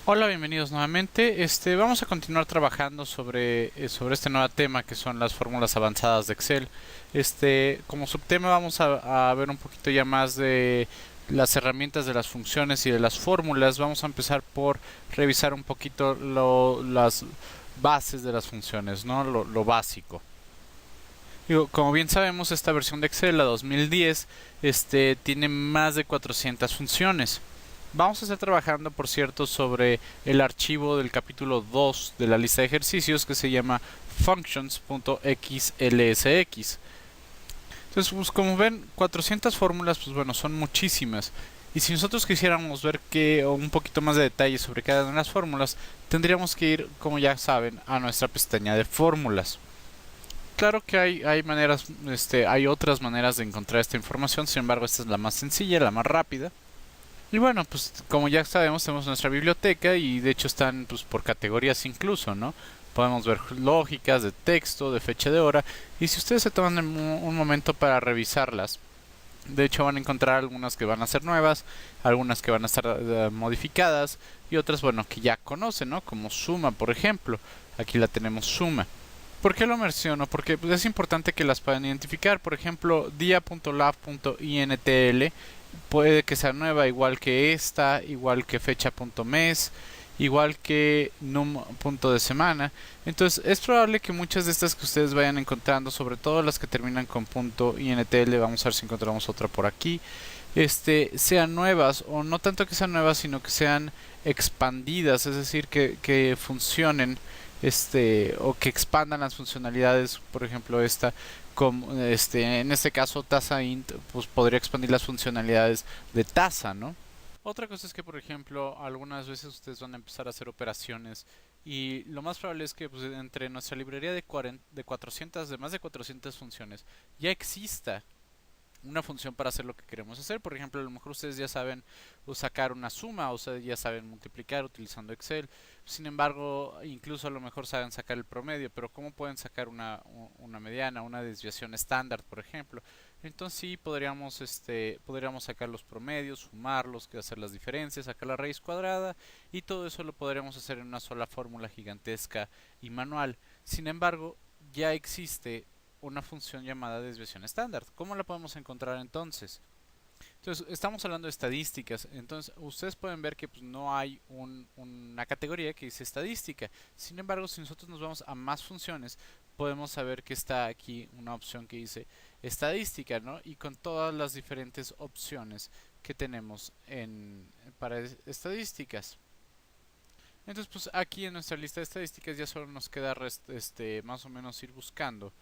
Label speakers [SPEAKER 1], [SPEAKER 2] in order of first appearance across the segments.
[SPEAKER 1] Hola, bienvenidos nuevamente. Vamos a continuar trabajando sobre este nuevo tema que son las fórmulas avanzadas de Excel. Como subtema vamos a ver un poquito ya más de las herramientas de las funciones y de las fórmulas. Vamos a empezar por revisar un poquito las bases de las funciones, ¿no? Lo básico. Digo, como bien sabemos, esta versión de Excel, la 2010, tiene más de 400 funciones. Vamos a estar trabajando, por cierto, sobre el archivo del capítulo 2 de la lista de ejercicios que se llama functions.xlsx. Entonces, pues como ven, 400 fórmulas, pues bueno, son muchísimas. Y si nosotros quisiéramos ver o un poquito más de detalle sobre cada una de las fórmulas, tendríamos que ir, como ya saben, a nuestra pestaña de fórmulas. Claro que hay maneras, hay otras maneras de encontrar esta información, sin embargo, esta es la más sencilla, la más rápida. Y bueno, pues como ya sabemos, tenemos nuestra biblioteca y de hecho están pues por categorías incluso, ¿no? Podemos ver lógicas de texto, de fecha de hora, y si ustedes se toman un momento para revisarlas, de hecho van a encontrar algunas que van a ser nuevas, algunas que van a estar modificadas y otras, bueno, que ya conocen, ¿no? Como suma, por ejemplo. Aquí la tenemos suma. ¿Por qué lo menciono? Porque pues, es importante que las puedan identificar. Por ejemplo, dia.lav.intl puede que sea nueva, igual que esta, igual que fecha.mes, igual que num.de semana. Entonces es probable que muchas de estas que ustedes vayan encontrando, sobre todo las que terminan con .intl, vamos a ver si encontramos otra por aquí, sean nuevas, o no tanto que sean nuevas, sino que sean expandidas, es decir, que funcionen, o que expandan las funcionalidades. Por ejemplo, esta, como, en este caso, tasa int, pues podría expandir las funcionalidades de tasa, ¿no? Otra cosa es que, por ejemplo, algunas veces ustedes van a empezar a hacer operaciones y lo más probable es que pues, entre nuestra librería de 400, de más de 400 funciones, ya exista una función para hacer lo que queremos hacer. Por ejemplo, a lo mejor ustedes ya saben sacar una suma, o ustedes ya saben multiplicar utilizando Excel. Sin embargo, incluso a lo mejor saben sacar el promedio, pero ¿cómo pueden sacar una mediana, una desviación estándar, por ejemplo? Entonces sí, podríamos sacar los promedios, sumarlos, hacer las diferencias, sacar la raíz cuadrada, y todo eso lo podríamos hacer en una sola fórmula gigantesca y manual. Sin embargo, ya existe una función llamada desviación estándar. ¿Cómo la podemos encontrar entonces? Entonces, estamos hablando de estadísticas. Entonces, ustedes pueden ver que pues, no hay una categoría que dice estadística. Sin embargo, si nosotros nos vamos a más funciones, podemos saber que está aquí una opción que dice estadística, ¿no? Y con todas las diferentes opciones que tenemos para estadísticas. Entonces, pues aquí en nuestra lista de estadísticas ya solo nos queda más o menos ir buscando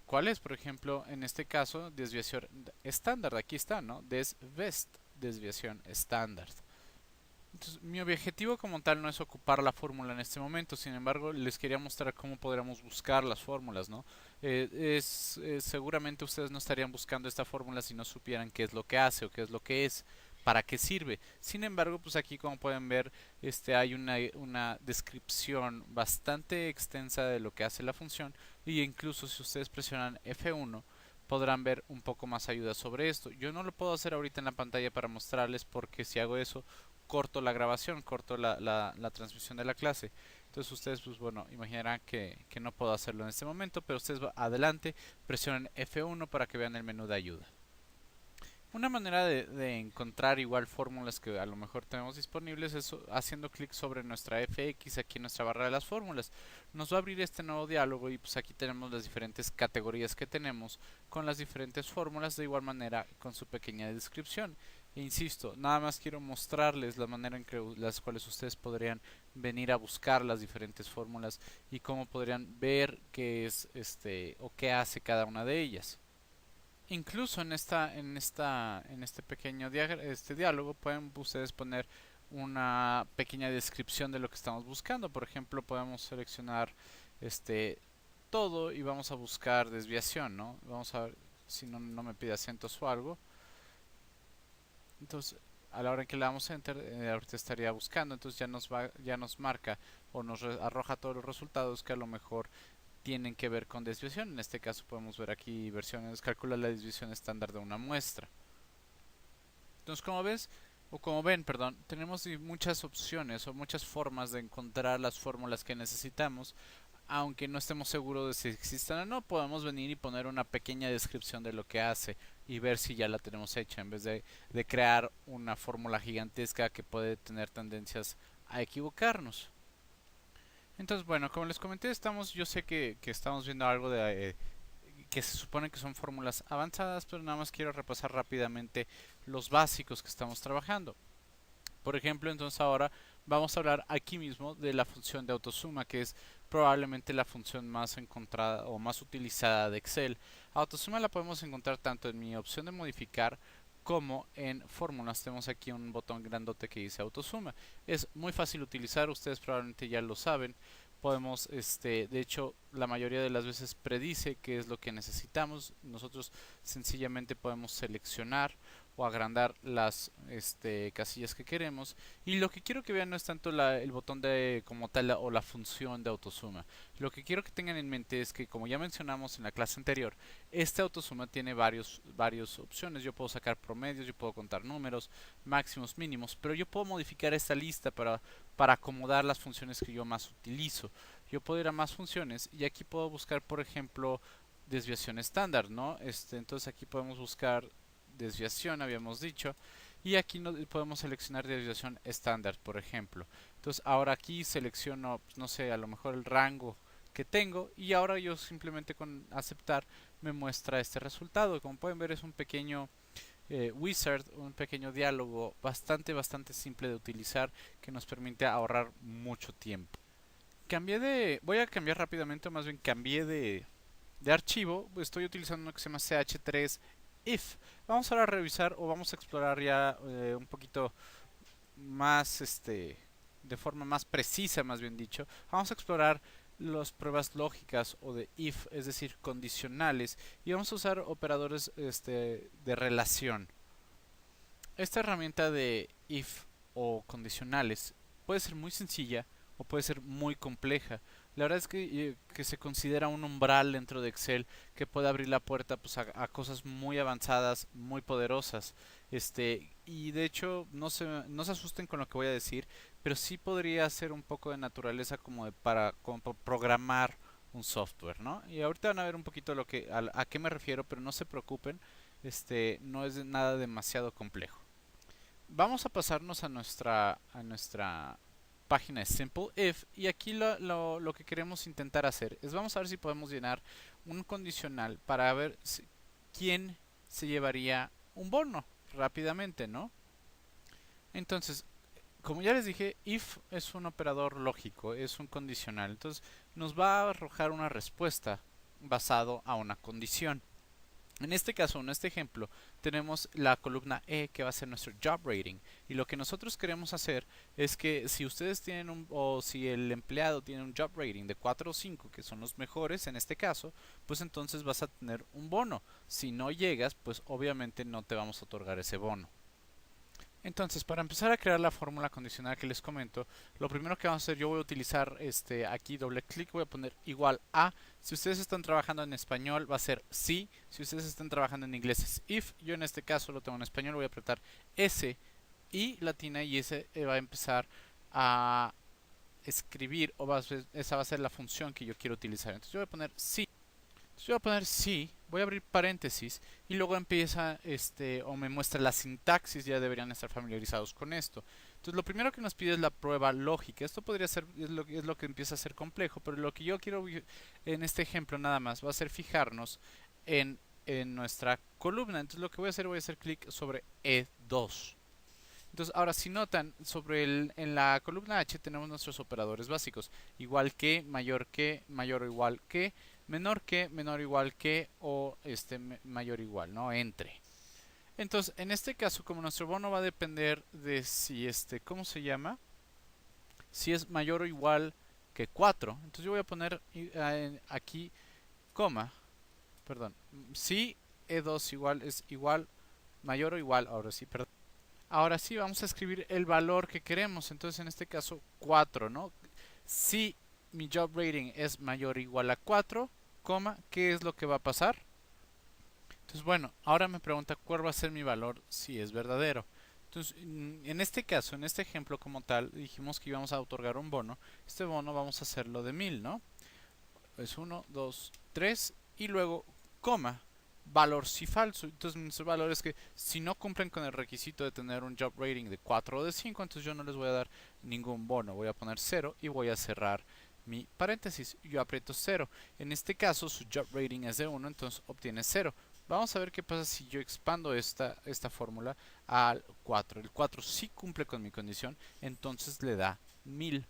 [SPEAKER 1] cuál es, por ejemplo, en este caso, desviación estándar. Aquí está, ¿no? Desvest, desviación estándar. Entonces, mi objetivo como tal no es ocupar la fórmula en este momento, sin embargo, les quería mostrar cómo podríamos buscar las fórmulas, ¿no? Seguramente ustedes no estarían buscando esta fórmula si no supieran qué es lo que hace o qué es lo que es, para qué sirve. Sin embargo, pues aquí como pueden ver, hay una descripción bastante extensa de lo que hace la función, y incluso si ustedes presionan F1 podrán ver un poco más ayuda sobre esto. Yo no lo puedo hacer ahorita en la pantalla para mostrarles, porque si hago eso corto la grabación, corto la transmisión de la clase. Entonces ustedes, pues bueno, imaginarán que no puedo hacerlo en este momento, pero ustedes adelante, presionen F1 para que vean el menú de ayuda. Una manera de encontrar igual fórmulas que a lo mejor tenemos disponibles es haciendo clic sobre nuestra FX aquí en nuestra barra de las fórmulas. Nos va a abrir este nuevo diálogo y pues aquí tenemos las diferentes categorías que tenemos con las diferentes fórmulas, de igual manera con su pequeña descripción. E insisto, nada más quiero mostrarles la manera en que las cuales ustedes podrían venir a buscar las diferentes fórmulas y cómo podrían ver qué es o qué hace cada una de ellas. Incluso en este pequeño diálogo pueden ustedes poner una pequeña descripción de lo que estamos buscando. Por ejemplo, podemos seleccionar este todo y vamos a buscar desviación, ¿no? Vamos a ver si no me pide acentos o algo. Entonces, a la hora en que le damos enter, ahorita estaría buscando, entonces ya nos marca o nos arroja todos los resultados que a lo mejor tienen que ver con desviación. En este caso podemos ver aquí versiones, calcula la desviación estándar de una muestra. Entonces, como ves, o como ven, perdón, tenemos muchas opciones o muchas formas de encontrar las fórmulas que necesitamos. Aunque no estemos seguros de si existan o no, podemos venir y poner una pequeña descripción de lo que hace y ver si ya la tenemos hecha en vez de crear una fórmula gigantesca que puede tener tendencias a equivocarnos. Entonces, bueno, como les comenté, yo sé que estamos viendo algo de que se supone que son fórmulas avanzadas, pero nada más quiero repasar rápidamente los básicos que estamos trabajando. Por ejemplo, entonces ahora vamos a hablar aquí mismo de la función de autosuma, que es probablemente la función más encontrada o más utilizada de Excel. Autosuma la podemos encontrar tanto en mi opción de modificar como en fórmulas. Tenemos aquí un botón grandote que dice autosuma. Es muy fácil utilizar, ustedes probablemente ya lo saben. Podemos, de hecho, la mayoría de las veces predice qué es lo que necesitamos. Nosotros sencillamente podemos seleccionar o agrandar las casillas que queremos, y lo que quiero que vean no es tanto el botón de como tal o la función de autosuma. Lo que quiero que tengan en mente es que, como ya mencionamos en la clase anterior, este autosuma tiene varias opciones. Yo puedo sacar promedios, yo puedo contar números, máximos, mínimos, pero yo puedo modificar esta lista para acomodar las funciones que yo más utilizo. Yo puedo ir a más funciones y aquí puedo buscar, por ejemplo, desviación estándar, ¿no? Entonces aquí podemos buscar desviación, habíamos dicho, y aquí podemos seleccionar desviación estándar, por ejemplo. Entonces ahora aquí selecciono, no sé, a lo mejor el rango que tengo, y ahora yo simplemente con aceptar me muestra este resultado. Como pueden ver, es un pequeño wizard, un pequeño diálogo bastante simple de utilizar, que nos permite ahorrar mucho tiempo. Voy a cambiar rápidamente, o más bien cambié de archivo. Estoy utilizando uno que se llama ch3 if. Vamos ahora a revisar o vamos a explorar ya un poquito más, de forma más precisa, más bien dicho. Vamos a explorar las pruebas lógicas o de if, es decir, condicionales, y vamos a usar operadores de relación. Esta herramienta de if o condicionales puede ser muy sencilla o puede ser muy compleja. La verdad es que se considera un umbral dentro de Excel que puede abrir la puerta, pues, a cosas muy avanzadas, muy poderosas. Y de hecho no se asusten con lo que voy a decir, pero sí podría ser un poco de naturaleza como programar un software, ¿no? Y ahorita van a ver un poquito a qué me refiero, pero no se preocupen, no es nada demasiado complejo. Vamos a pasarnos a nuestra página de Simple If, y aquí lo que queremos intentar hacer es, vamos a ver si podemos llenar un condicional para ver quién se llevaría un bono rápidamente, ¿no? Entonces, como ya les dije, if es un operador lógico, es un condicional, entonces nos va a arrojar una respuesta basado a una condición. En este caso, en este ejemplo, tenemos la columna E, que va a ser nuestro job rating, y lo que nosotros queremos hacer es que si ustedes tienen o si el empleado tiene un job rating de 4 o 5, que son los mejores en este caso, pues entonces vas a tener un bono. Si no llegas, pues obviamente no te vamos a otorgar ese bono. Entonces, para empezar a crear la fórmula condicional que les comento, lo primero que vamos a hacer, yo voy a utilizar aquí doble clic, voy a poner igual a. Si ustedes están trabajando en español va a ser sí, si ustedes están trabajando en inglés es if. Yo en este caso lo tengo en español, voy a apretar S y latina, y ese va a empezar a escribir, esa va a ser la función que yo quiero utilizar. Entonces yo voy a poner sí. Entonces yo voy a poner sí, voy a abrir paréntesis, y luego empieza o me muestra la sintaxis. Ya deberían estar familiarizados con esto. Entonces lo primero que nos pide es la prueba lógica. Esto podría ser, es lo que empieza a ser complejo, pero lo que yo quiero en este ejemplo nada más va a ser fijarnos en nuestra columna. Entonces lo que voy a hacer clic sobre E2. Entonces, ahora si notan, en la columna H tenemos nuestros operadores básicos: igual que, mayor o igual que, menor o igual que, o mayor o igual, ¿no? Entre. Entonces, en este caso, como nuestro bono va a depender de si ¿cómo se llama? Si es mayor o igual que 4. Entonces yo voy a poner aquí, coma, perdón, si E2 es igual, mayor o igual, ahora sí, perdón. Ahora sí, vamos a escribir el valor que queremos. Entonces, en este caso, 4, ¿no? Si mi job rating es mayor o igual a 4, coma, ¿qué es lo que va a pasar? Entonces, bueno, ahora me pregunta cuál va a ser mi valor si es verdadero. Entonces, en este caso, en este ejemplo como tal, dijimos que íbamos a otorgar un bono. Este bono vamos a hacerlo de 1000, ¿no? Es 1, 2, 3 y luego coma, valor si falso. Entonces nuestro valor es que si no cumplen con el requisito de tener un job rating de 4 o de 5, entonces yo no les voy a dar ningún bono. Voy a poner 0 y voy a cerrar mi paréntesis. Yo aprieto 0. En este caso su job rating es de 1, entonces obtiene 0. Vamos a ver qué pasa si yo expando esta fórmula al 4. El 4 sí cumple con mi condición, entonces le da 1000.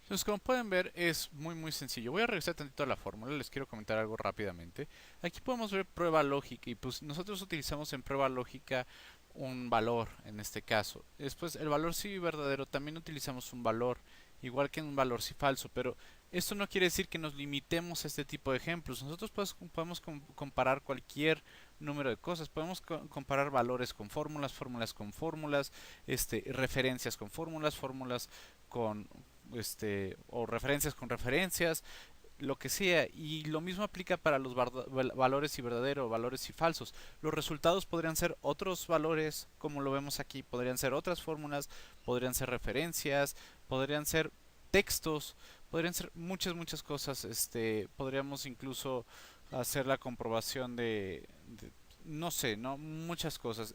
[SPEAKER 1] Entonces, como pueden ver, es muy sencillo. Voy a regresar tantito a la fórmula, les quiero comentar algo rápidamente. Aquí podemos ver prueba lógica y pues nosotros utilizamos en prueba lógica un valor en este caso. Después, el valor sí verdadero, también utilizamos un valor, igual que en un valor sí falso, pero esto no quiere decir que nos limitemos a este tipo de ejemplos. Nosotros podemos comparar cualquier número de cosas. Podemos comparar valores con fórmulas, fórmulas con fórmulas, referencias con fórmulas, fórmulas con o referencias con referencias, lo que sea. Y lo mismo aplica para los valores y verdadero, valores y falsos. Los resultados podrían ser otros valores, como lo vemos aquí, podrían ser otras fórmulas, podrían ser referencias, podrían ser textos, podrían ser muchas cosas. Podríamos incluso hacer la comprobación de no sé, no muchas cosas.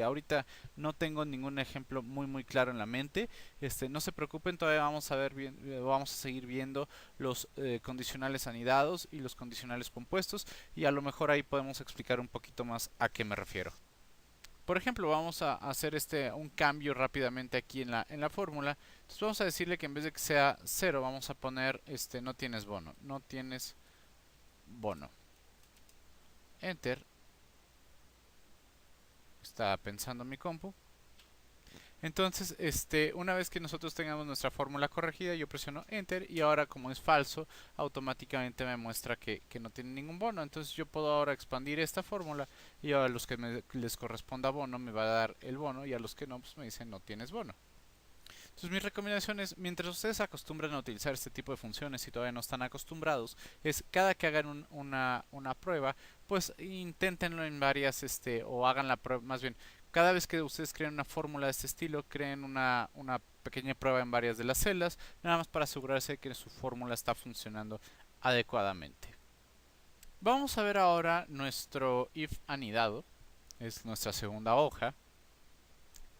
[SPEAKER 1] Ahorita no tengo ningún ejemplo muy claro en la mente. No se preocupen, todavía vamos a ver bien, vamos a seguir viendo los condicionales anidados y los condicionales compuestos y a lo mejor ahí podemos explicar un poquito más a qué me refiero. Por ejemplo, vamos a hacer un cambio rápidamente aquí en la fórmula. Entonces vamos a decirle que en vez de que sea 0, vamos a poner no tienes bono, no tienes bono. Enter. Está pensando mi compu. Entonces, una vez que nosotros tengamos nuestra fórmula corregida, yo presiono Enter y ahora como es falso, automáticamente me muestra que no tiene ningún bono. Entonces yo puedo ahora expandir esta fórmula y a los que les corresponda bono me va a dar el bono y a los que no, pues me dicen no tienes bono. Entonces mi recomendación es, mientras ustedes acostumbren a utilizar este tipo de funciones y todavía no están acostumbrados, es cada que hagan una prueba, pues inténtenlo en varias, o hagan la prueba, más bien, cada vez que ustedes creen una fórmula de este estilo, creen una pequeña prueba en varias de las celdas, nada más para asegurarse de que su fórmula está funcionando adecuadamente. Vamos a ver ahora nuestro if anidado, es nuestra segunda hoja.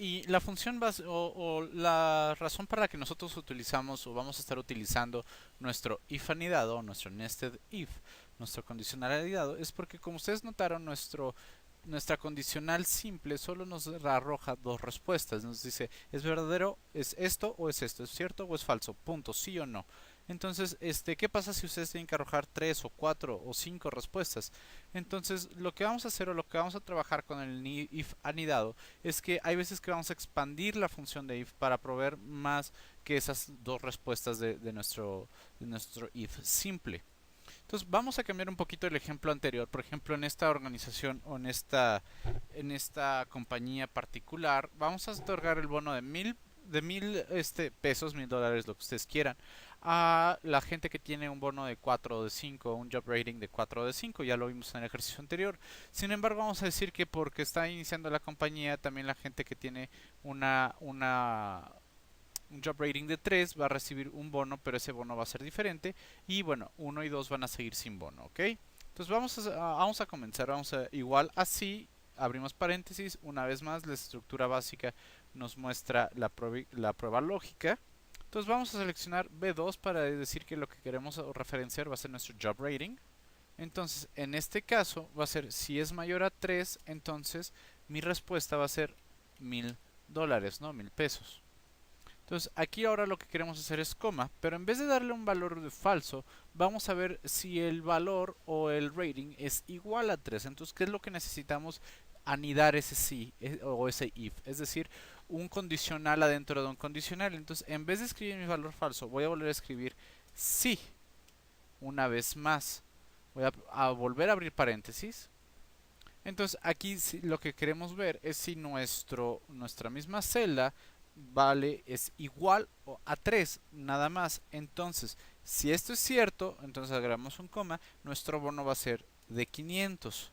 [SPEAKER 1] Y la función o la razón para la que nosotros utilizamos o vamos a estar utilizando nuestro if anidado o nuestro nested if, nuestro condicional anidado, es porque como ustedes notaron nuestra condicional simple solo nos arroja dos respuestas. Nos dice, ¿es verdadero? ¿Es esto o es esto? ¿Es cierto o es falso? Punto, sí o no. Entonces, ¿qué pasa si ustedes tienen que arrojar 3 o 4 o 5 respuestas? Entonces, lo que vamos a hacer o lo que vamos a trabajar con el if anidado es que hay veces que vamos a expandir la función de if para proveer más que esas dos respuestas de nuestro if simple. Entonces vamos a cambiar un poquito el ejemplo anterior. Por ejemplo, en esta organización o en esta compañía particular, vamos a otorgar el bono de 1000 pesos, $1000, lo que ustedes quieran, a la gente que tiene un bono de 4 o de 5, un job rating de 4 o de 5, ya lo vimos en el ejercicio anterior. Sin embargo, vamos a decir que porque está iniciando la compañía, también la gente que tiene un job rating de 3 va a recibir un bono, pero ese bono va a ser diferente. Y bueno, 1 y 2 van a seguir sin bono, ¿ok? Entonces vamos a comenzar, igual así, abrimos paréntesis, una vez más la estructura básica nos muestra la prueba lógica. Entonces vamos a seleccionar B2 para decir que lo que queremos referenciar va a ser nuestro job rating. Entonces, en este caso va a ser, si es mayor a 3, entonces mi respuesta va a ser $1000, ¿no? 1000 pesos. Entonces aquí ahora lo que queremos hacer es coma, pero en vez de darle un valor de falso, vamos a ver si el valor o el rating es igual a 3. Entonces, ¿qué es lo que necesitamos? Anidar ese sí o ese if, es decir, un condicional adentro de un condicional. Entonces, en vez de escribir mi valor falso, voy a volver a escribir sí una vez más. Voy a volver a abrir paréntesis. Entonces aquí lo que queremos ver es si nuestra misma celda es igual a 3 nada más. Entonces, si esto es cierto, entonces agregamos un coma, nuestro bono va a ser de 500.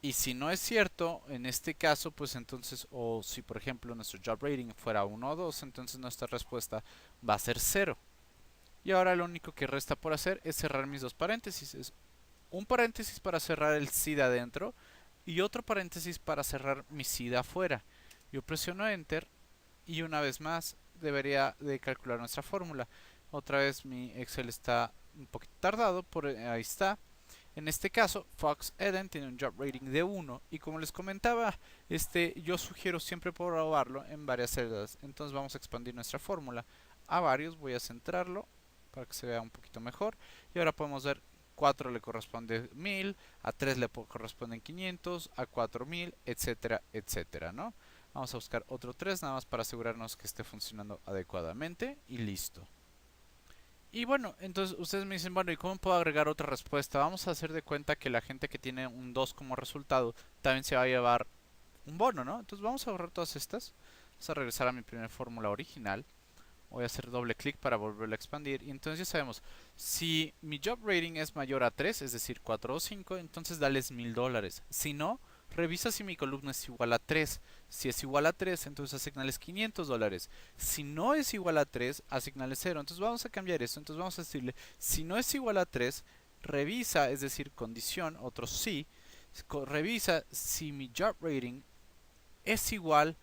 [SPEAKER 1] Y si no es cierto, en este caso, pues entonces, o si por ejemplo nuestro job rating fuera 1 o 2, entonces nuestra respuesta va a ser 0. Y ahora lo único que resta por hacer es cerrar mis dos paréntesis. Es un paréntesis para cerrar el sí de adentro y otro paréntesis para cerrar mi sí de afuera. Yo presiono Enter y una vez más debería de calcular nuestra fórmula. Otra vez mi Excel está un poquito tardado, ahí está. En este caso, Fox Eden tiene un job rating de 1 y como les comentaba, yo sugiero siempre probarlo en varias celdas. Entonces vamos a expandir nuestra fórmula a varios, voy a centrarlo para que se vea un poquito mejor y ahora podemos ver 4 le corresponde 1000, a 3 le corresponden 500, a 4000, etcétera, etcétera, ¿no? Vamos a buscar otro 3 nada más para asegurarnos que esté funcionando adecuadamente y listo. Y bueno, entonces ustedes me dicen, bueno, ¿y cómo puedo agregar otra respuesta? Vamos a hacer de cuenta que la gente que tiene un 2 como resultado también se va a llevar un bono, ¿no? Entonces vamos a borrar todas estas. Vamos a regresar a mi primera fórmula original. Voy a hacer doble clic para volverlo a expandir. Y entonces ya sabemos, si mi job rating es mayor a 3, es decir, 4 o 5, entonces dales $1000. Si no, revisa si mi columna es igual a 3. Si es igual a 3, entonces asignales $500. Si no es igual a 3, asignales 0. Entonces vamos a cambiar esto. Entonces vamos a decirle, si no es igual a 3, revisa, es decir, condición, otro sí, revisa si mi job rating es igual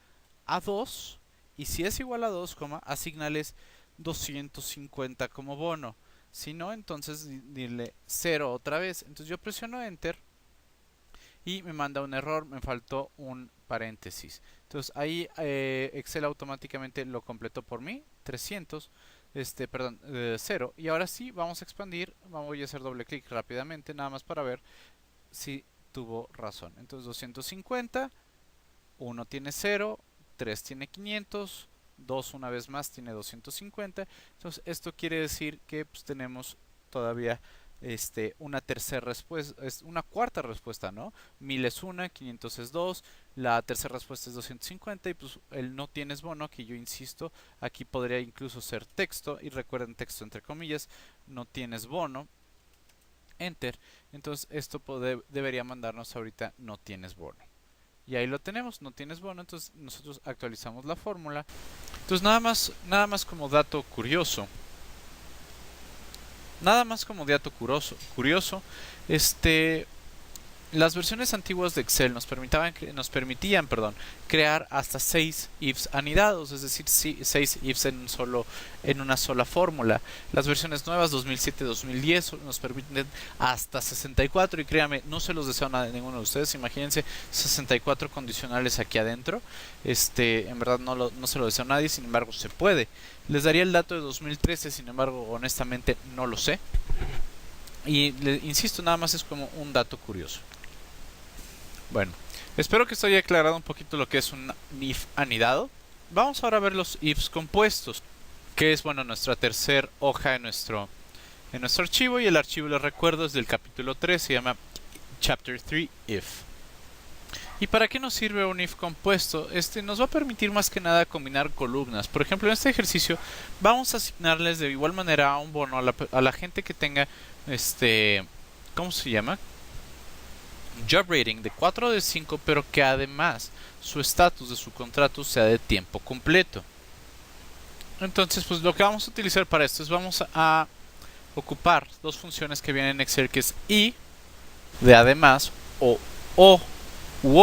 [SPEAKER 1] a 2 y si es igual a 2, asignales 250 como bono. Si no, entonces dile 0 otra vez. Entonces yo presiono Enter y me manda un error, me faltó un paréntesis. Entonces ahí Excel automáticamente lo completó por mí, 300, perdón, 0. Y ahora sí, vamos a expandir, voy a hacer doble clic rápidamente, nada más para ver si tuvo razón. Entonces 250, 1 tiene 0, 3 tiene 500, 2 una vez más tiene 250. Entonces esto quiere decir que pues, tenemos todavía una tercera respuesta, es una cuarta respuesta, ¿no? 1000 es 1, 500 es 2, la tercera respuesta es 250 y pues el no tienes bono, que yo insisto, aquí podría incluso ser texto y recuerden texto entre comillas, no tienes bono, Enter. Entonces esto debería mandarnos ahorita no tienes bono. Y ahí lo tenemos, no tienes bono, entonces nosotros actualizamos la fórmula. Entonces nada más como dato curioso. Las versiones antiguas de Excel nos permitían, crear hasta 6 ifs anidados, es decir, 6 ifs en una sola fórmula. Las versiones nuevas 2007-2010 nos permiten hasta 64 y créanme, no se los deseo a ninguno de ustedes. Imagínense 64 condicionales aquí adentro. En verdad no se lo deseo a nadie, sin embargo se puede. Les daría el dato de 2013, sin embargo, honestamente no lo sé. Y insisto, nada más es como un dato curioso. Bueno, espero que esto haya aclarado un poquito lo que es un if anidado. Vamos ahora a ver los ifs compuestos, que es, bueno, nuestra tercera hoja en nuestro archivo. Y el archivo, les recuerdo, es del capítulo 3, se llama Chapter 3 If. ¿Y para qué nos sirve un if compuesto? Nos va a permitir más que nada combinar columnas. Por ejemplo, en este ejercicio vamos a asignarles de igual manera un bono a la gente que tenga ¿cómo se llama? Job rating de 4 o de 5, pero que además su estatus de su contrato sea de tiempo completo. Entonces, pues lo que vamos a utilizar para esto es vamos a ocupar dos funciones que vienen en Excel, que es y de además o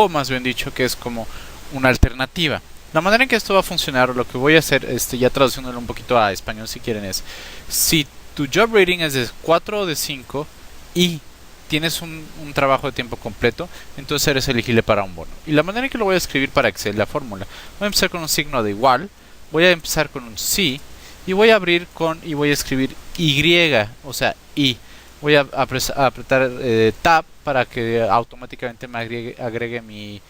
[SPEAKER 1] más bien dicho, que es como una alternativa. La manera en que esto va a funcionar, o lo que voy a hacer, ya traduciéndolo un poquito a español si quieren, es si tu job rating es de 4 o de 5 y tienes un trabajo de tiempo completo, entonces eres elegible para un bono. Y la manera en que lo voy a escribir para Excel, la fórmula, voy a empezar con un signo de igual, voy a empezar con un sí y voy a abrir y voy a escribir y, o sea, y. Voy a apretar Tab para que automáticamente me agregue mi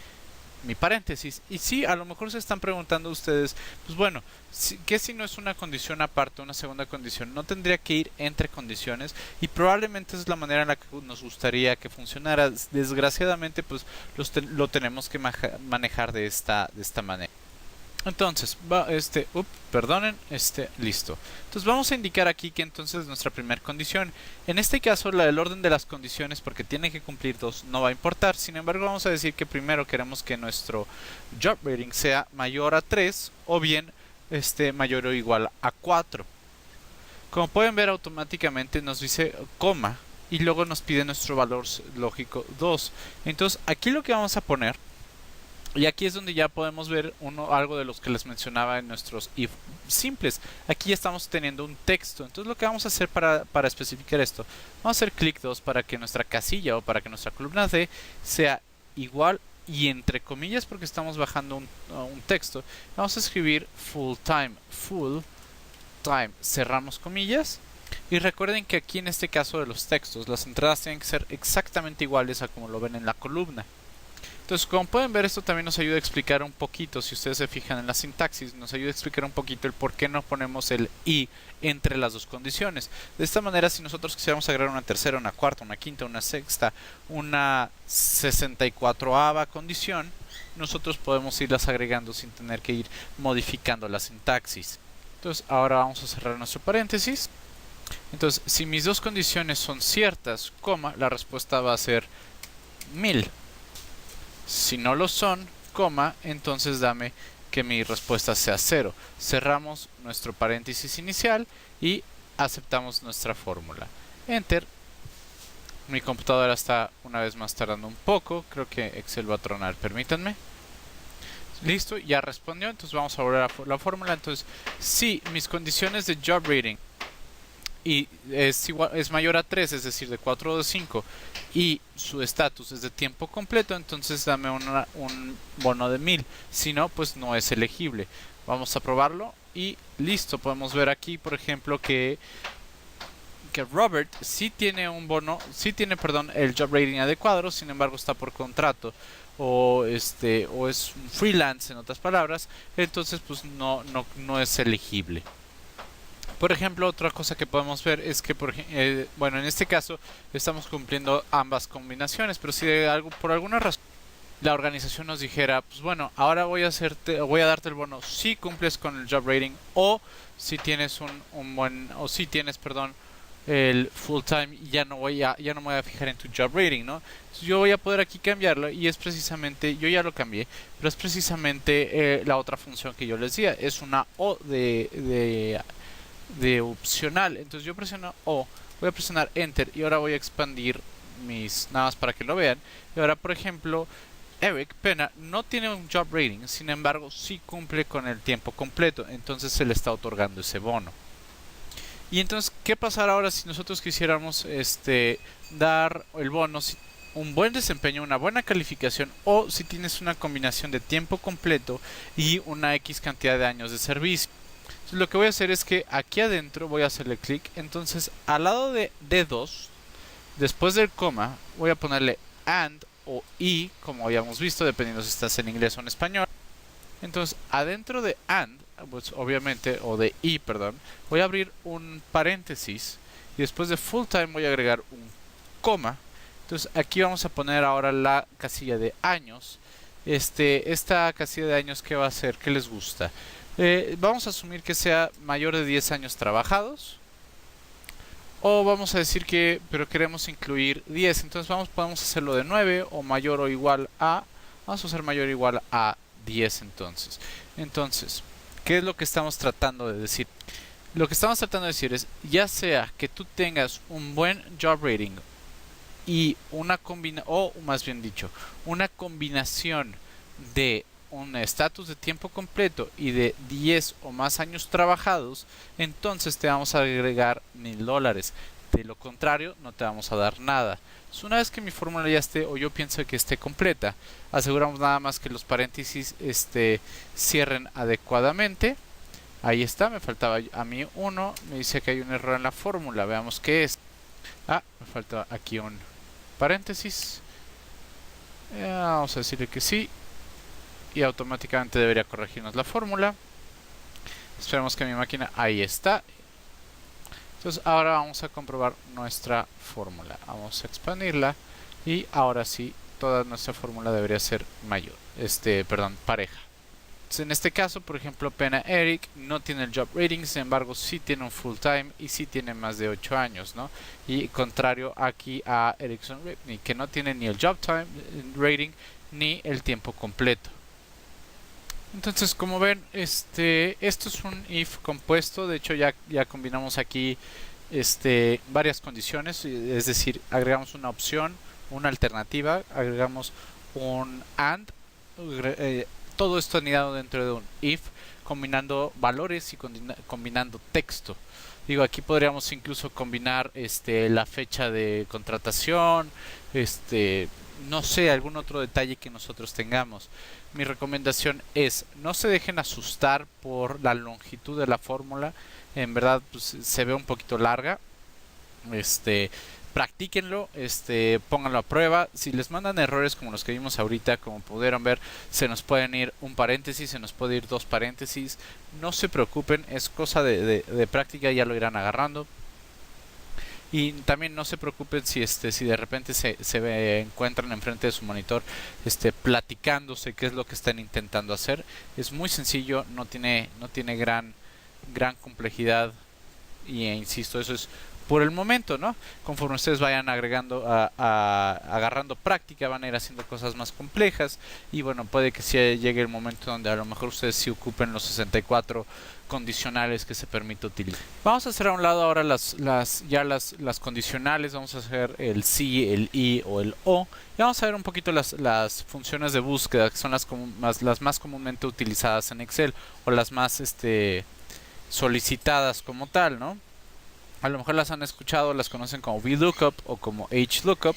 [SPEAKER 1] paréntesis. Y sí, a lo mejor se están preguntando ustedes, pues bueno, ¿qué si no es una condición aparte, una segunda condición? ¿No tendría que ir entre condiciones? Y probablemente es la manera en la que nos gustaría que funcionara. Desgraciadamente, pues lo tenemos que manejar de esta manera. Entonces, perdonen, listo. Entonces vamos a indicar aquí que entonces nuestra primera condición, en este caso el orden de las condiciones, porque tiene que cumplir dos, no va a importar. Sin embargo, vamos a decir que primero queremos que nuestro job rating sea mayor a 3 o bien mayor o igual a 4. Como pueden ver, automáticamente nos dice coma y luego nos pide nuestro valor lógico 2. Entonces aquí lo que vamos a poner, y aquí es donde ya podemos ver algo de los que les mencionaba en nuestros if simples. Aquí ya estamos teniendo un texto. Entonces lo que vamos a hacer para especificar esto, vamos a hacer clic 2 para que nuestra casilla o para que nuestra columna D sea igual y entre comillas porque estamos bajando un texto. Vamos a escribir full time, cerramos comillas. Y recuerden que aquí en este caso de los textos, las entradas tienen que ser exactamente iguales a como lo ven en la columna. Entonces, como pueden ver, esto también nos ayuda a explicar un poquito, si ustedes se fijan en la sintaxis, nos ayuda a explicar un poquito el por qué no ponemos el y entre las dos condiciones. De esta manera, si nosotros quisiéramos agregar una tercera, una cuarta, una quinta, una sexta, una 64ava condición, nosotros podemos irlas agregando sin tener que ir modificando la sintaxis. Entonces, ahora vamos a cerrar nuestro paréntesis. Entonces, si mis dos condiciones son ciertas, coma, la respuesta va a ser 1000. Si no lo son, coma, entonces dame que mi respuesta sea 0. Cerramos nuestro paréntesis inicial y aceptamos nuestra fórmula. Enter. Mi computadora está una vez más tardando un poco. Creo que Excel va a tronar, permítanme. Listo, ya respondió. Entonces vamos a volver a la fórmula. Entonces, si mis condiciones de job rating y es mayor a 3, es decir, de 4 o de 5, y su estatus es de tiempo completo, entonces dame un bono de 1000. Si no, pues no es elegible. Vamos a probarlo y listo. Podemos ver aquí, por ejemplo, que Robert sí tiene un bono, sí tiene, perdón, el job rating adecuado, sin embargo está por contrato o es un freelance, en otras palabras, entonces pues no es elegible. Por ejemplo, otra cosa que podemos ver es que, bueno, en este caso estamos cumpliendo ambas combinaciones, pero si por alguna razón la organización nos dijera, pues bueno, ahora voy a darte el bono si cumples con el job rating o si tienes perdón, el full time y ya no me voy a fijar en tu job rating, ¿no? Entonces yo voy a poder aquí cambiarlo y es precisamente, yo ya lo cambié, pero es precisamente la otra función que yo les decía, es una O de opcional. Entonces yo presiono O, voy a presionar Enter y ahora voy a expandir nada más para que lo vean. Y ahora, por ejemplo, Eric Pena no tiene un job rating, sin embargo sí cumple con el tiempo completo, entonces se le está otorgando ese bono. Y entonces, ¿qué pasará ahora si nosotros quisiéramos dar el bono, un buen desempeño, una buena calificación, o si tienes una combinación de tiempo completo y una X cantidad de años de servicio? Entonces, lo que voy a hacer es que aquí adentro voy a hacerle clic. Entonces, al lado de D2, después del coma, voy a ponerle AND o y, como habíamos visto, dependiendo si estás en inglés o en español. Entonces, adentro de AND, pues obviamente, o de y, perdón, voy a abrir un paréntesis y después de full time voy a agregar un coma. Entonces, aquí vamos a poner ahora la casilla de años. Esta casilla de años, ¿qué va a ser? ¿Qué les gusta? Vamos a asumir que sea mayor de 10 años trabajados. O vamos a decir que, pero queremos incluir 10. Entonces podemos hacerlo de 9 o mayor o igual a. Vamos a hacer mayor o igual a 10 entonces. Entonces, ¿qué es lo que estamos tratando de decir? Lo que estamos tratando de decir es, ya sea que tú tengas un buen job rating y una combinación de un estatus de tiempo completo y de 10 o más años trabajados, entonces te vamos a agregar $1000. De lo contrario, no te vamos a dar nada. Entonces, una vez que mi fórmula ya esté, o yo pienso que esté completa, aseguramos nada más que los paréntesis cierren adecuadamente. Ahí está, me faltaba a mí uno, me dice que hay un error en la fórmula, veamos qué es. Me falta aquí un paréntesis. Vamos a decirle que sí. Y automáticamente debería corregirnos la fórmula. Esperemos que mi máquina, ahí está. Entonces ahora vamos a comprobar nuestra fórmula. Vamos a expandirla y ahora sí, toda nuestra fórmula debería ser mayor, pareja. Entonces, en este caso, por ejemplo, Pena Eric no tiene el job rating, sin embargo, sí tiene un full time y sí tiene más de 8 años, ¿no? Y contrario aquí a Erickson Whitney, que no tiene ni el job time rating ni el tiempo completo. Entonces, como ven, esto es un if compuesto. De hecho, ya combinamos aquí varias condiciones, es decir, agregamos una opción, una alternativa, agregamos un AND, todo esto anidado dentro de un if, combinando valores y combinando texto. Digo, aquí podríamos incluso combinar la fecha de contratación, no sé, algún otro detalle que nosotros tengamos. Mi recomendación es no se dejen asustar por la longitud de la fórmula. En verdad, pues, se ve un poquito larga. Practíquenlo, pónganlo a prueba. Si les mandan errores como los que vimos ahorita, como pudieron ver, se nos pueden ir un paréntesis, se nos puede ir dos paréntesis. No se preocupen, es cosa de práctica, ya lo irán agarrando. Y también no se preocupen si si de repente se encuentran enfrente de su monitor platicándose qué es lo que están intentando hacer. Es muy sencillo, no tiene gran complejidad. Y insisto, eso es por el momento, ¿no? Conforme ustedes vayan agregando agarrando práctica, van a ir haciendo cosas más complejas. Y bueno, puede que sí llegue el momento donde a lo mejor ustedes sí ocupen los 64 condicionales que se permite utilizar. Vamos a hacer a un lado ahora las condicionales. Vamos a hacer el si, el i o el o. Y vamos a ver un poquito las funciones de búsqueda, que son las más comúnmente utilizadas en Excel, o las más solicitadas como tal, ¿no? A lo mejor las han escuchado, las conocen como VLOOKUP o como HLOOKUP.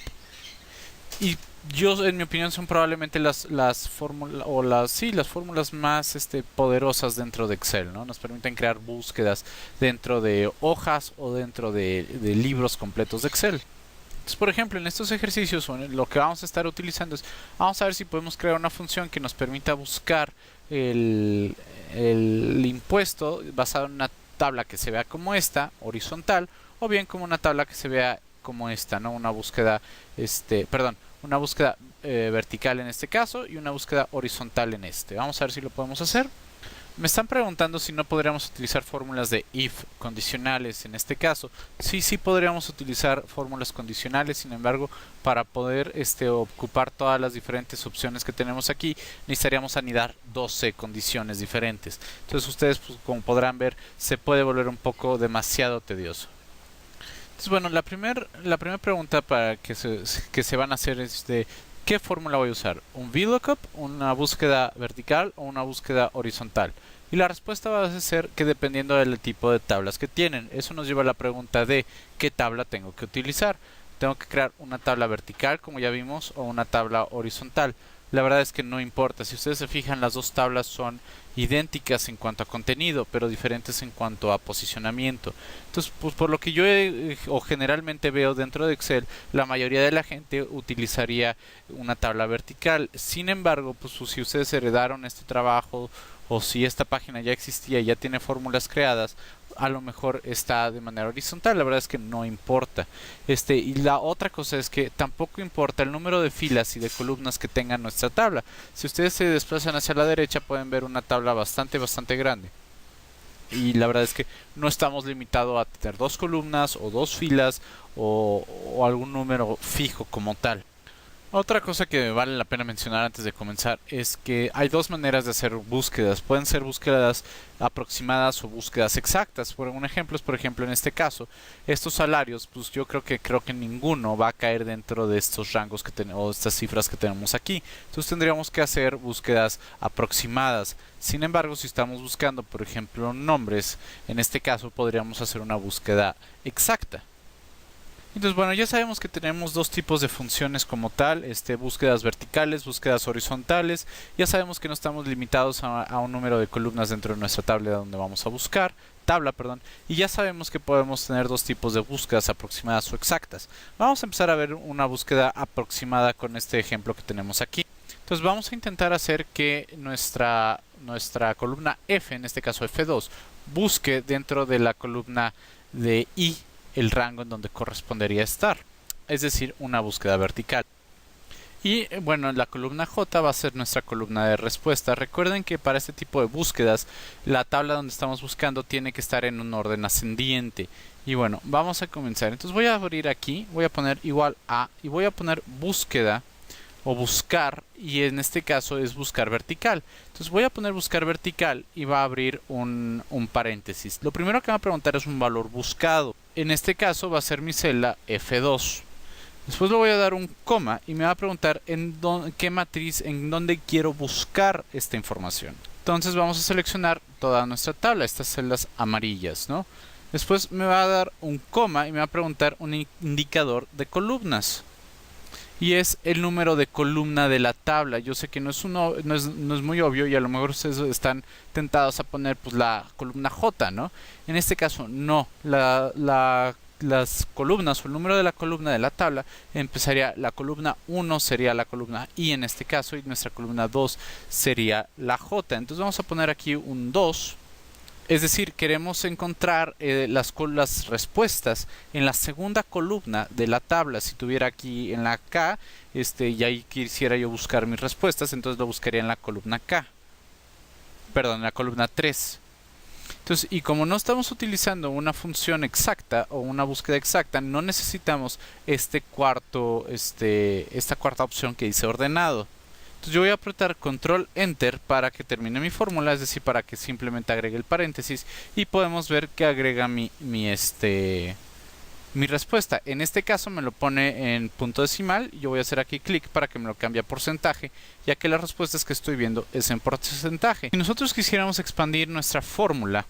[SPEAKER 1] Y yo, en mi opinión, son probablemente las fórmulas más poderosas dentro de Excel, ¿no? Nos permiten crear búsquedas dentro de hojas o dentro de libros completos de Excel. Entonces, por ejemplo, en estos ejercicios lo que vamos a estar utilizando es, vamos a ver si podemos crear una función que nos permita buscar el impuesto basado en una tabla que se vea como esta, horizontal, o bien como una tabla que se vea como esta, ¿no? Una búsqueda, una búsqueda vertical en este caso y una búsqueda horizontal en este. Vamos a ver si lo podemos hacer. Me están preguntando si no podríamos utilizar fórmulas de if condicionales en este caso. Sí podríamos utilizar fórmulas condicionales, sin embargo, para poder ocupar todas las diferentes opciones que tenemos aquí, necesitaríamos anidar 12 condiciones diferentes. Entonces ustedes, pues, como podrán ver, se puede volver un poco demasiado tedioso. Entonces, bueno, la primera pregunta para que se van a hacer es ¿qué fórmula voy a usar? ¿Un VLOOKUP, una búsqueda vertical o una búsqueda horizontal? Y la respuesta va a ser que dependiendo del tipo de tablas que tienen. Eso nos lleva a la pregunta de ¿qué tabla tengo que utilizar? ¿Tengo que crear una tabla vertical, como ya vimos, o una tabla horizontal? La verdad es que no importa. Si ustedes se fijan, las dos tablas son idénticas en cuanto a contenido, pero diferentes en cuanto a posicionamiento. Entonces, pues, por lo que yo generalmente veo dentro de Excel, la mayoría de la gente utilizaría una tabla vertical. Sin embargo, pues si ustedes heredaron este trabajo o si esta página ya existía y ya tiene fórmulas creadas, a lo mejor está de manera horizontal. La verdad es que no importa. Y la otra cosa es que tampoco importa el número de filas y de columnas que tenga nuestra tabla. Si ustedes se desplazan hacia la derecha, pueden ver una tabla bastante grande. Y la verdad es que no estamos limitados a tener dos columnas o dos filas o algún número fijo como tal. Otra cosa que vale la pena mencionar antes de comenzar es que hay dos maneras de hacer búsquedas. Pueden ser búsquedas aproximadas o búsquedas exactas. Por un ejemplo, en este caso, estos salarios, pues yo creo que ninguno va a caer dentro de estos rangos que tenemos o estas cifras que tenemos aquí. Entonces tendríamos que hacer búsquedas aproximadas. Sin embargo, si estamos buscando, por ejemplo, nombres, en este caso podríamos hacer una búsqueda exacta. Entonces, bueno, ya sabemos que tenemos dos tipos de funciones como tal, búsquedas verticales, búsquedas horizontales. Ya sabemos que no estamos limitados a un número de columnas dentro de nuestra tabla donde vamos a buscar, y ya sabemos que podemos tener dos tipos de búsquedas aproximadas o exactas. Vamos a empezar a ver una búsqueda aproximada con este ejemplo que tenemos aquí. Entonces vamos a intentar hacer que nuestra columna F, en este caso F2, busque dentro de la columna de I el rango en donde correspondería estar, es decir, una búsqueda vertical. Y bueno, la columna J va a ser nuestra columna de respuesta. Recuerden que para este tipo de búsquedas, la tabla donde estamos buscando tiene que estar en un orden ascendiente. Y bueno, vamos a comenzar. Entonces voy a abrir aquí, voy a poner igual a y voy a poner búsqueda o buscar, y en este caso es buscar vertical. Entonces voy a poner buscar vertical y va a abrir un paréntesis. Lo primero que me va a preguntar es un valor buscado. En este caso va a ser mi celda F2. Después le voy a dar un coma y me va a preguntar qué matriz, en dónde quiero buscar esta información. Entonces vamos a seleccionar toda nuestra tabla, estas celdas amarillas, ¿no? Después me va a dar un coma y me va a preguntar un indicador de columnas. Y es el número de columna de la tabla. Yo sé que no es muy obvio y a lo mejor ustedes están tentados a poner pues la columna J, ¿no? En este caso no, las columnas o el número de la columna de la tabla empezaría, la columna 1 sería la columna I en este caso y nuestra columna 2 sería la J. Entonces vamos a poner aquí un 2. Es decir, queremos encontrar las respuestas en la segunda columna de la tabla. Si tuviera aquí en la K, y ahí quisiera yo buscar mis respuestas, entonces lo buscaría en la columna K. Perdón, en la columna 3. Entonces, y como no estamos utilizando una función exacta o una búsqueda exacta, no necesitamos esta cuarta opción que dice ordenado. Entonces yo voy a apretar control enter para que termine mi fórmula, es decir, para que simplemente agregue el paréntesis y podemos ver que agrega mi respuesta. En este caso me lo pone en punto decimal. Yo voy a hacer aquí clic para que me lo cambie a porcentaje, ya que las respuestas que estoy viendo es en porcentaje. Si nosotros quisiéramos expandir nuestra fórmula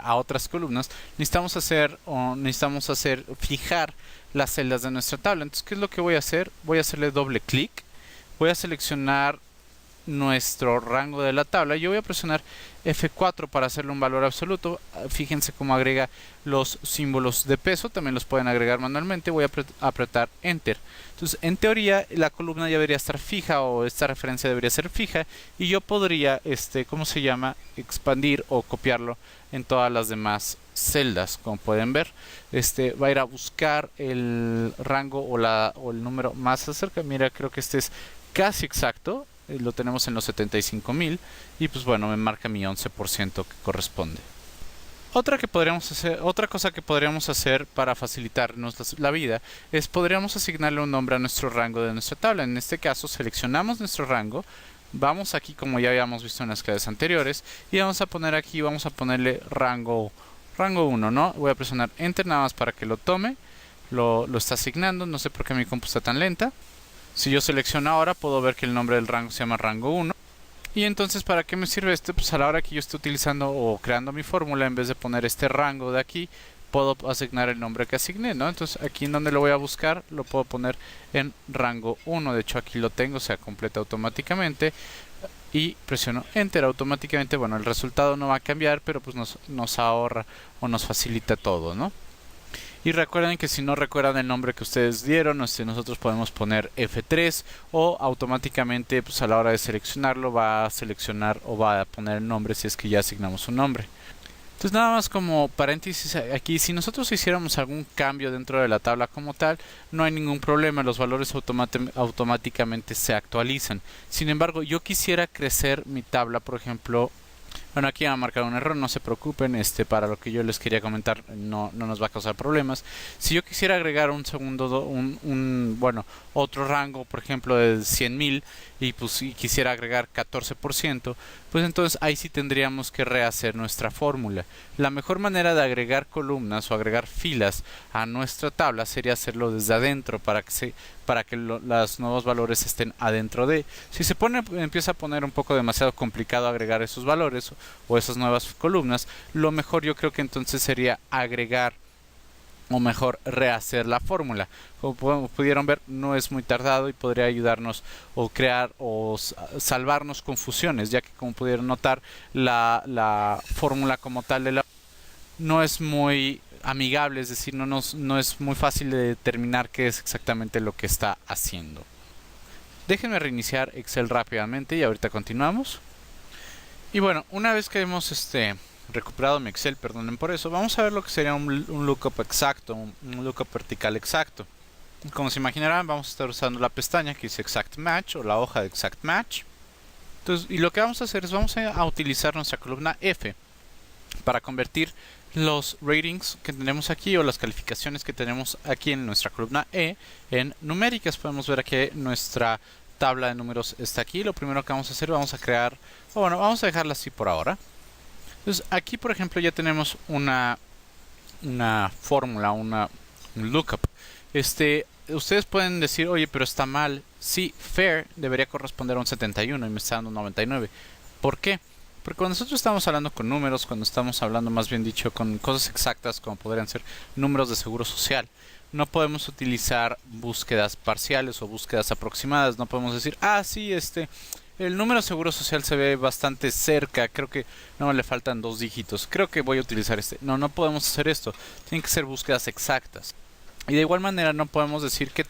[SPEAKER 1] a otras columnas, necesitamos fijar las celdas de nuestra tabla. Entonces, ¿qué es lo que voy a hacer? Voy a hacerle doble clic. Voy a seleccionar nuestro rango de la tabla. Yo voy a presionar F4 para hacerle un valor absoluto. Fíjense cómo agrega los símbolos de peso. También los pueden agregar manualmente. Voy a apretar Enter. Entonces, en teoría, la columna ya debería estar fija o esta referencia debería ser fija. Y yo podría, ¿cómo se llama? Expandir o copiarlo en todas las demás celdas, como pueden ver. Va a ir a buscar el rango o el número más cerca. Mira, creo que este es casi exacto, lo tenemos en los 75,000 y pues bueno, me marca mi 11% que corresponde. Otra cosa que podríamos hacer para facilitarnos la vida es podríamos asignarle un nombre a nuestro rango de nuestra tabla. En este caso seleccionamos nuestro rango, vamos aquí como ya habíamos visto en las clases anteriores y vamos a ponerle rango 1, ¿no? Voy a presionar Enter nada más para que lo tome, lo está asignando, no sé por qué mi compu está tan lenta. Si yo selecciono ahora, puedo ver que el nombre del rango se llama rango 1. Y entonces, ¿para qué me sirve esto? Pues a la hora que yo esté utilizando o creando mi fórmula, en vez de poner este rango de aquí, puedo asignar el nombre que asigné, ¿no? Entonces, aquí en donde lo voy a buscar, lo puedo poner en rango 1. De hecho, aquí lo tengo, se completa automáticamente. Y presiono Enter automáticamente. Bueno, el resultado no va a cambiar, pero pues nos ahorra o nos facilita todo, ¿no? Y recuerden que si no recuerdan el nombre que ustedes dieron, nosotros podemos poner F3 o automáticamente pues a la hora de seleccionarlo va a seleccionar o va a poner el nombre si es que ya asignamos un nombre. Entonces nada más como paréntesis aquí, si nosotros hiciéramos algún cambio dentro de la tabla como tal, no hay ningún problema, los valores automáticamente se actualizan. Sin embargo, yo quisiera crecer mi tabla, por ejemplo. Bueno, aquí va a marcar un error, no se preocupen, para lo que yo les quería comentar no nos va a causar problemas. Si yo quisiera agregar un segundo, otro rango, por ejemplo, de 100,000 y pues quisiera agregar 14%, pues entonces ahí sí tendríamos que rehacer nuestra fórmula. La mejor manera de agregar columnas o agregar filas a nuestra tabla sería hacerlo desde adentro para que los nuevos valores estén adentro de. Si empieza a poner un poco demasiado complicado agregar esos valores o esas nuevas columnas, lo mejor yo creo que entonces sería agregar o mejor rehacer la fórmula. Como pudieron ver, no es muy tardado y podría ayudarnos o crear o salvarnos confusiones, ya que como pudieron notar la fórmula como tal no es muy amigable, es decir, no es muy fácil de determinar qué es exactamente lo que está haciendo. Déjenme reiniciar Excel rápidamente y ahorita continuamos. Y bueno, una vez que hemos recuperado mi Excel, perdonen por eso, vamos a ver lo que sería un lookup exacto, un lookup vertical exacto. Como se imaginarán, vamos a estar usando la pestaña que dice Exact Match o la hoja de Exact Match. Entonces, y lo que vamos a hacer es vamos a utilizar nuestra columna F para convertir los ratings que tenemos aquí o las calificaciones que tenemos aquí en nuestra columna E en numéricas. Podemos ver aquí nuestra tabla de números está aquí. Lo primero que vamos a hacer, vamos a crear, bueno, vamos a dejarla así por ahora. Entonces aquí, por ejemplo, ya tenemos una fórmula, un lookup. Ustedes pueden decir, oye, pero está mal. Sí, fair debería corresponder a un 71 y me está dando un 99. ¿Por qué? Porque cuando nosotros estamos hablando con números, cuando estamos hablando más bien dicho con cosas exactas como podrían ser números de seguro social, no podemos utilizar búsquedas parciales o búsquedas aproximadas. No podemos decir, sí, el número de seguro social se ve bastante cerca, creo que no le faltan 2 dígitos, creo que voy a utilizar este. No podemos hacer esto, tienen que ser búsquedas exactas. Y de igual manera no podemos decir qué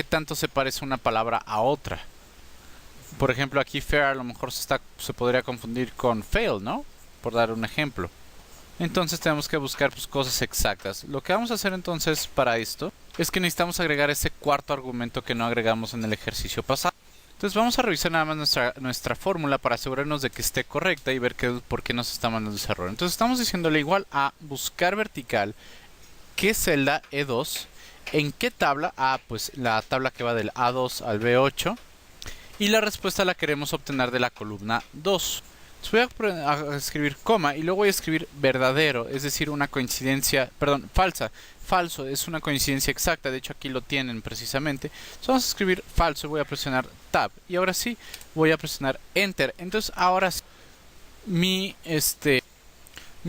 [SPEAKER 1] tanto se parece una palabra a otra. Por ejemplo, aquí fair a lo mejor se podría confundir con fail, ¿no? Por dar un ejemplo. Entonces tenemos que buscar cosas exactas. Lo que vamos a hacer entonces para esto es que necesitamos agregar ese cuarto argumento que no agregamos en el ejercicio pasado. Entonces vamos a revisar nada más nuestra fórmula para asegurarnos de que esté correcta y ver por qué nos está mandando ese error. Entonces estamos diciéndole igual a buscar vertical, ¿qué celda E2? ¿En qué tabla? Pues la tabla que va del A2 al B8. Y la respuesta la queremos obtener de la columna 2. Entonces voy a escribir coma y luego voy a escribir verdadero, es decir, una coincidencia, perdón, falsa. Falso es una coincidencia exacta, de hecho aquí lo tienen precisamente. Entonces vamos a escribir falso y voy a presionar tab. Y ahora sí, voy a presionar enter. Entonces ahora sí, mi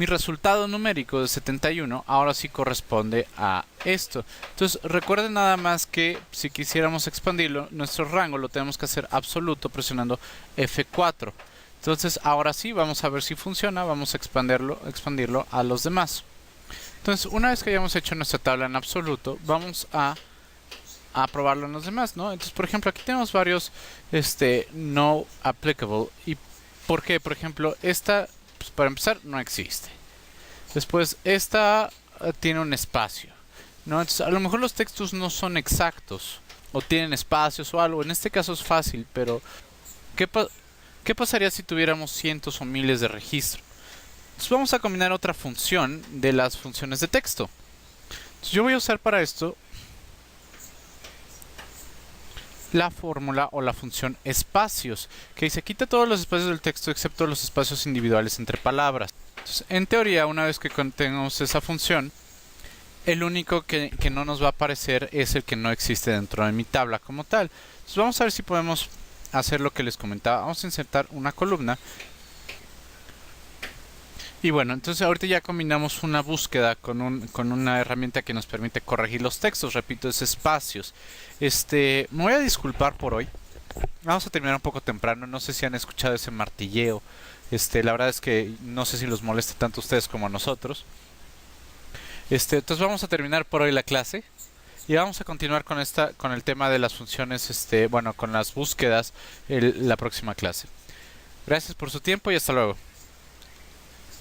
[SPEAKER 1] resultado numérico de 71 ahora sí corresponde a esto. Entonces recuerden nada más que si quisiéramos expandirlo, nuestro rango lo tenemos que hacer absoluto presionando F4. Entonces ahora sí vamos a ver si funciona, vamos a expandirlo a los demás. Entonces una vez que hayamos hecho nuestra tabla en absoluto, vamos a probarlo en los demás, ¿no? Entonces por ejemplo aquí tenemos varios no applicable. ¿Y por qué? Por ejemplo esta, pues para empezar, no existe. Después esta tiene un espacio, ¿no? Entonces a lo mejor los textos no son exactos o tienen espacios o algo. En este caso es fácil, pero ¿qué pasaría si tuviéramos cientos o miles de registros? Entonces vamos a combinar otra función de las funciones de texto. Entonces yo voy a usar para esto la fórmula o la función espacios, que dice quita todos los espacios del texto excepto los espacios individuales entre palabras. Entonces, en teoría, una vez que tengamos esa función, el único que no nos va a aparecer es el que no existe dentro de mi tabla como tal. Entonces vamos a ver si podemos hacer lo que les comentaba. Vamos a insertar una columna. Y bueno, entonces ahorita ya combinamos una búsqueda con una herramienta que nos permite corregir los textos. Repito, es espacios. Me voy a disculpar por hoy. Vamos a terminar un poco temprano. No sé si han escuchado ese martilleo. La verdad es que no sé si los moleste tanto a ustedes como a nosotros. Entonces vamos a terminar por hoy la clase. Y vamos a continuar con el tema de las funciones, bueno, con las búsquedas la próxima clase. Gracias por su tiempo y hasta luego.